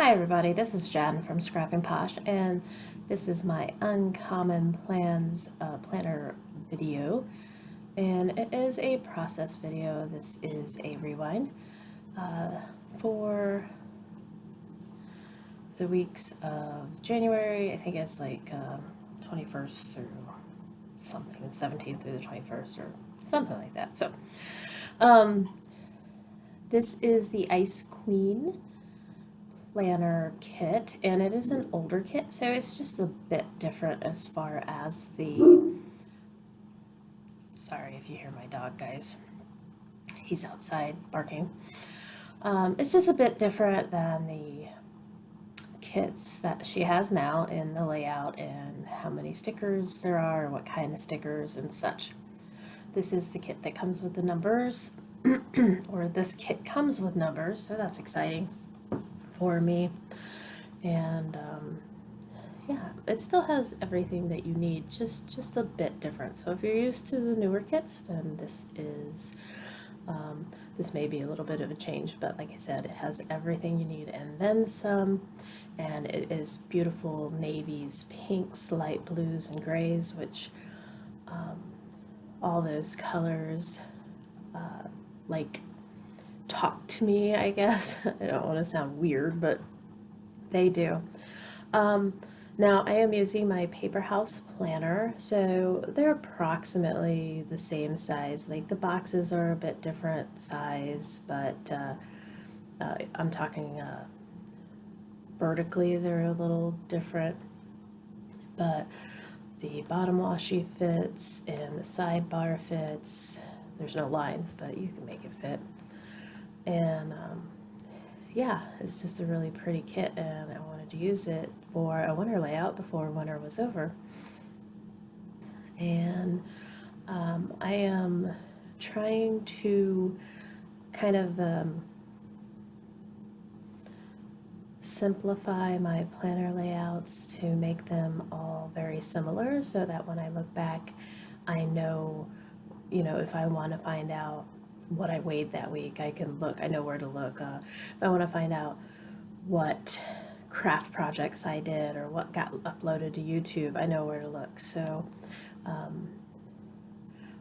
Hi everybody, this is Jen from Scrapping Posh, and this is my Uncommon Plans planner video, and it is a process video. This is a rewind for the weeks of January. I think it's like 21st through something, and 17th through the 21st or something like that. So this is the Ice Queen planner kit, and it is an older kit, so it's just a bit different as far as the, sorry if you hear my dog, guys, he's outside barking. It's just a bit different than the kits that she has now in the layout and how many stickers there are, what kind of stickers and such. This is the kit that comes with the numbers, or this kit comes with numbers, so that's exciting for me. And yeah, it still has everything that you need, just a bit different. So if you're used to the newer kits, then this is this may be a little bit of a change, but like I said, it has everything you need and then some. And it is beautiful navies, pinks, light blues, and grays, which all those colors like talk to me, I guess. I don't want to sound weird, but they do. Now I am using my Paper House planner, so they're approximately the same size. Like the boxes are a bit different size, but I'm talking vertically they're a little different. But the bottom washi fits and the sidebar fits. There's no lines, but you can make it fit. And yeah, it's just a really pretty kit, and I wanted to use it for a winter layout before winter was over. And I am trying to kind of simplify my planner layouts to make them all very similar, so that when I look back, I know, if I want to find out what I weighed that week, I can look, I know where to look. If I want to find out what craft projects I did or what got uploaded to YouTube, I know where to look. So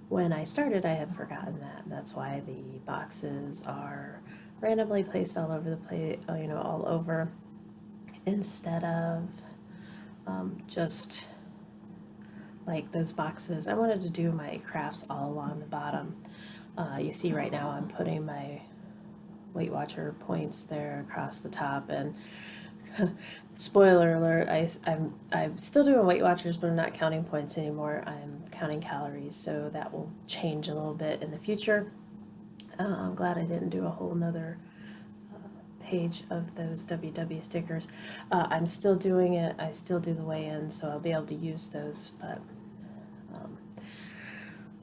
when I started, I had forgotten that. That's why the boxes are randomly placed all over the place, all over, instead of just like those boxes. I wanted to do my crafts all along the bottom. You see right now I'm putting my Weight Watcher points there across the top, and spoiler alert, I'm still doing Weight Watchers, but I'm not counting points anymore. I'm counting calories, so that will change a little bit in the future. I'm glad I didn't do a whole nother page of those WW stickers. I'm still doing it. I still do the weigh-in, so I'll be able to use those, but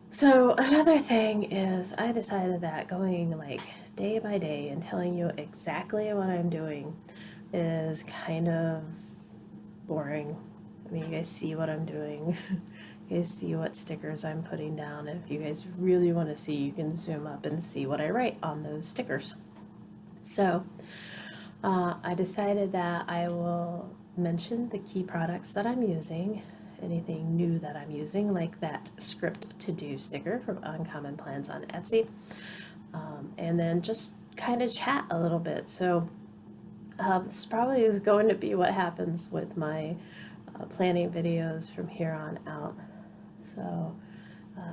so another thing is I decided that going like day by day and telling you exactly what I'm doing is kind of boring. I mean, you guys see what I'm doing. You guys see what stickers I'm putting down. If you guys really want to see, you can zoom up and see what I write on those stickers. So I decided that I will mention the key products that I'm using, anything new that I'm using, like that script to do sticker from Uncommon Plans on Etsy, and then just kind of chat a little bit. So this probably is going to be what happens with my planning videos from here on out. So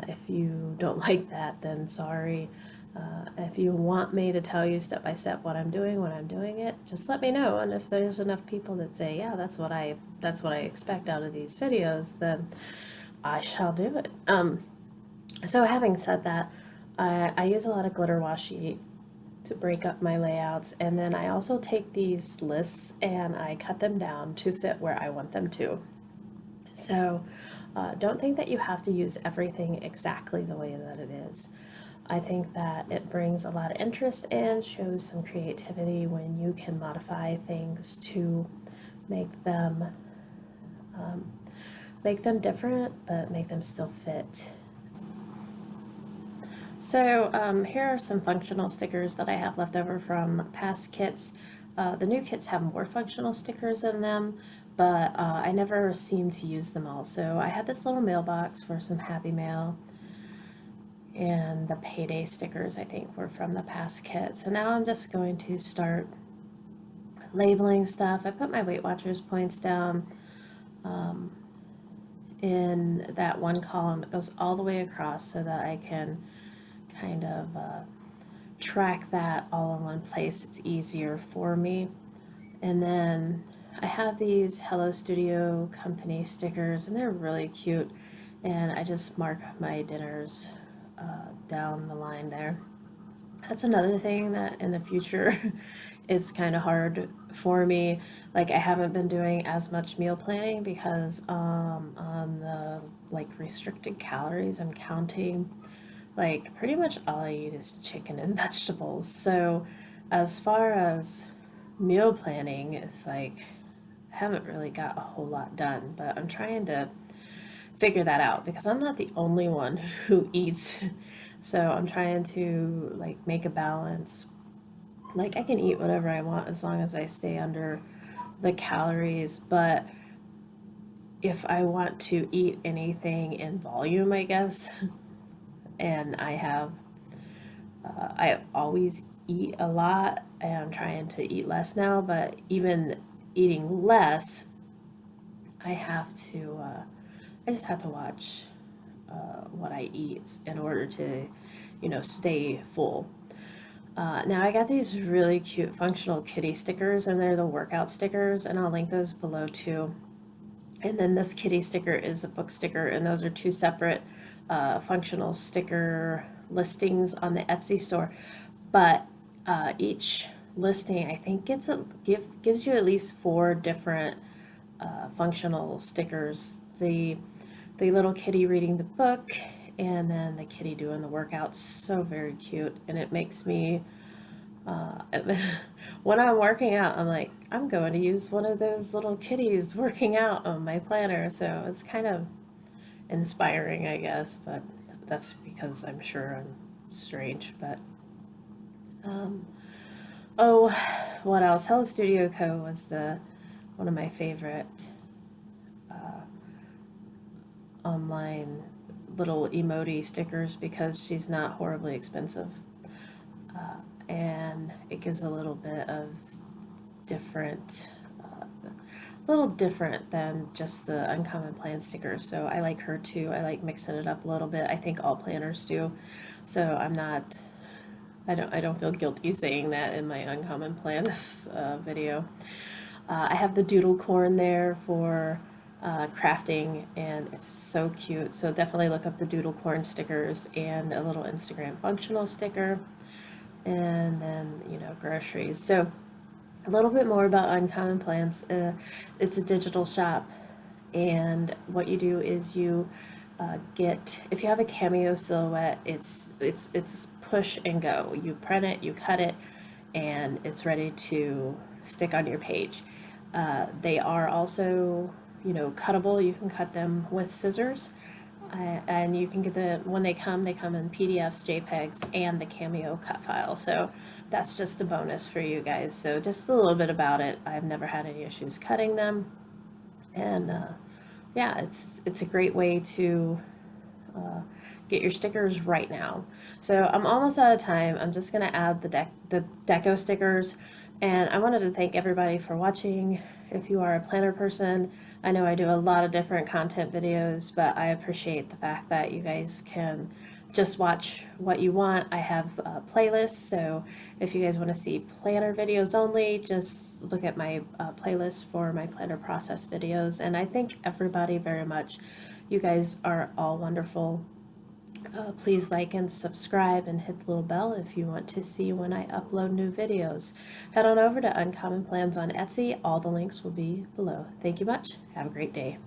if you don't like that, then sorry. If you want me to tell you step by step what I'm doing when I'm doing it, just let me know. And if there's enough people that say, yeah, that's what I expect out of these videos, then I shall do it. So having said that, I use a lot of glitter washi to break up my layouts, and then I also take these lists and I cut them down to fit where I want them to. So don't think that you have to use everything exactly the way that it is. I think that it brings a lot of interest and shows some creativity when you can modify things to make them different, but make them still fit. So here are some functional stickers that I have left over from past kits. The new kits have more functional stickers in them, but I never seem to use them all. So I had this little mailbox for some Happy Mail, and the payday stickers I think were from the past kit. So now I'm just going to start labeling stuff. I put my Weight Watchers points down in that one column. It goes all the way across so that I can kind of track that all in one place. It's easier for me. And then I have these Hello Studio Company stickers, and they're really cute. And I just mark my dinners down the line there. That's another thing that in the future is kind of hard for me. Like, I haven't been doing as much meal planning because on the like restricted calories I'm counting like pretty much all I eat is chicken and vegetables. So as far as meal planning, it's like I haven't really got a whole lot done, but I'm trying to figure that out because I'm not the only one who eats. So I'm trying to like make a balance. Like, I can eat whatever I want as long as I stay under the calories, but if I want to eat anything in volume, I guess, and I always eat a lot, and I'm trying to eat less now, but even eating less, I have to, I just have to watch what I eat in order to, stay full. Now I got these really cute functional kitty stickers, and they're the workout stickers, and I'll link those below too. And then this kitty sticker is a book sticker, and those are two separate functional sticker listings on the Etsy store. But each listing, I think, gives you at least 4 different functional stickers. The little kitty reading the book, and then the kitty doing the workout. So very cute, and it makes me when I'm working out, I'm like, I'm going to use one of those little kitties working out on my planner. So it's kind of inspiring, I guess, but that's because I'm sure I'm strange. But oh, what else? Hello Studio Co. was one of my favorite online little emoji stickers because she's not horribly expensive. And it gives a little bit of different, a little different than just the Uncommon Plan sticker. So I like her too. I like mixing it up a little bit. I think all planners do. So I don't feel guilty saying that in my Uncommon Plans video. I have the doodlecorn there for crafting, and it's so cute. So definitely look up the doodlecorn stickers, and a little Instagram functional sticker, and then groceries. So a little bit more about Uncommon Plans. It's a digital shop, and what you do is you get, if you have a cameo silhouette, it's push and go. You print it, you cut it, and it's ready to stick on your page. They are also, cuttable. You can cut them with scissors, and you can get when they come in PDFs, JPEGs, and the Cameo cut file. So that's just a bonus for you guys. So just a little bit about it. I've never had any issues cutting them, and yeah, it's a great way to get your stickers right now. So I'm almost out of time. I'm just gonna add the deco stickers, and I wanted to thank everybody for watching. If you are a planner person, I know I do a lot of different content videos, but I appreciate the fact that you guys can just watch what you want. I have playlists, so if you guys want to see planner videos only, just look at my playlist for my planner process videos. And I thank everybody very much. You guys are all wonderful. Please like and subscribe and hit the little bell if you want to see when I upload new videos. Head on over to Uncommon Plans on Etsy. All the links will be below. Thank you much. Have a great day.